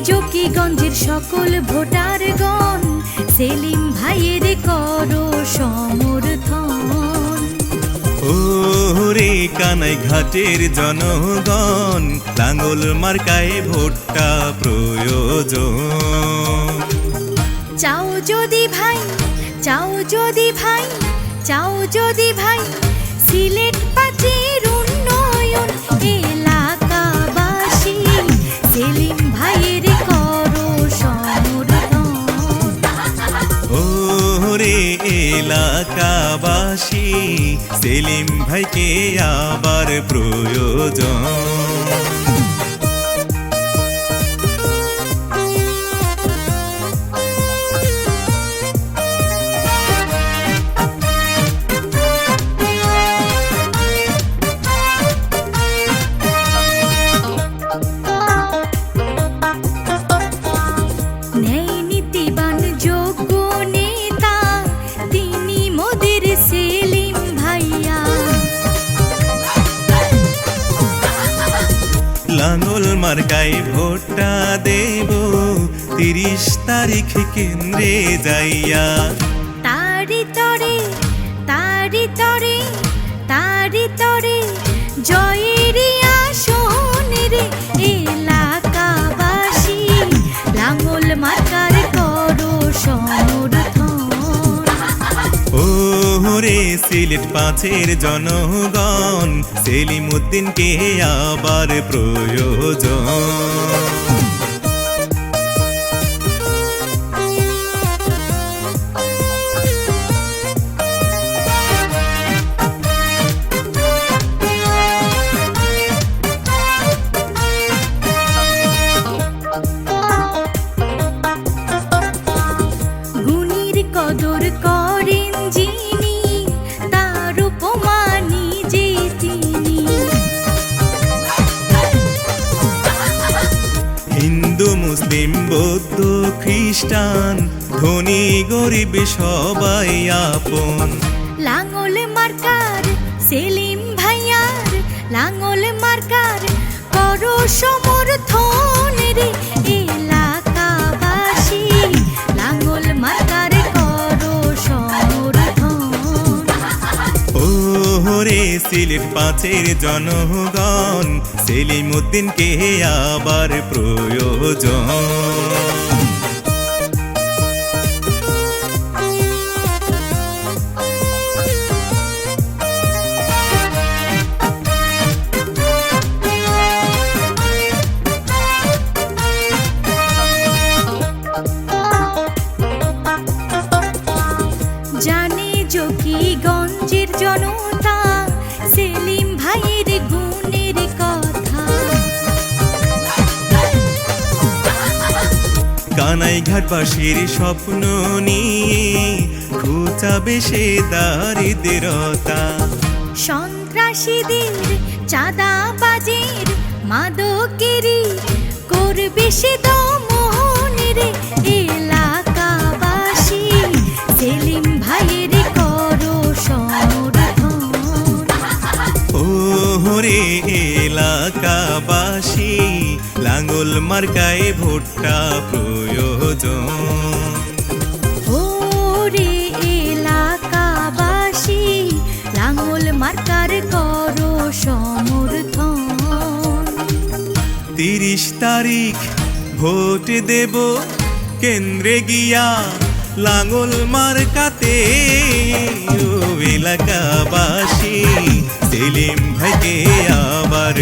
জকিগঞ্জের সকল ভোটারগণ সেলিম ভাইয়ের করো সমর্থন। ওরে কানাই ঘাটের জনগণ লাঙ্গল মার্কায় ভোটটা প্রয়োজন। চাও যদি ভাই, চাও যদি ভাই, চাও যদি ভাই সিলেট পাঁচের উন্নয়ন, এলাকাবাসী সেলিম ভাইয়ের করো সমর্থন। ওরে এলাকাবাসী সেলিম ভাইকে আবার প্রয়োজন। লাঙ্গল মার্কায় ভোটটা দেব 30 তারিখ কেন্দ্রে যাইয়া। তারি তরে, তারি তরে, তারি তরে জয়ের আসন রে, এলাকাবাসী লাঙ্গল মার্কার করো সমর্থন। ওরে সিলেট পাঁচের জনগণ সেলিম উদ্দিনকে আবার প্রয়োজন। গুণীর কদর করেন যিনি, তার উপমা নিজে তিনি। হিন্দু মুসলিম বৌদ্ধ খ্রিস্টান ধনী গরিব সবাই আপন। লাঙ্গল মার্কার সেলিম ভাইয়ার, লাঙ্গল মার্কার করো সমর্থন রে, এলাকাবাসী লাঙ্গল মার্কার করো সমর্থন। ওরে সিলেট পাঁচের জনগণ সেলিম উদ্দিনকে আবার প্রয়োজন। জানে জকিগঞ্জের জনতা সেলিম ভাইয়ের গুণের কথা। কানাই ঘাটবাসীর স্বপ্ন নিয়ে ঘুচাবে সে দারিদ্রতা। সন্ত্রাসীদের চাঁদাবাজের মাদকেরই করবে সে দমন রে, এলাকাবাসী সেলিম ভাইয়ের করো সমর্থন। ওরে এলাকাবাসী লাঙ্গল মার্কায় ভোটটা প্রয়োজন। ওরে এলাকাবাসী লাঙ্গল মার্কার করো সমর্থন। 30 তারিখ ভোট দেব কেন্দ্রে গিয়া লাঙ্গল মার্কাতে। ও এলাকাবাসী সেলিম ভাইকে আবার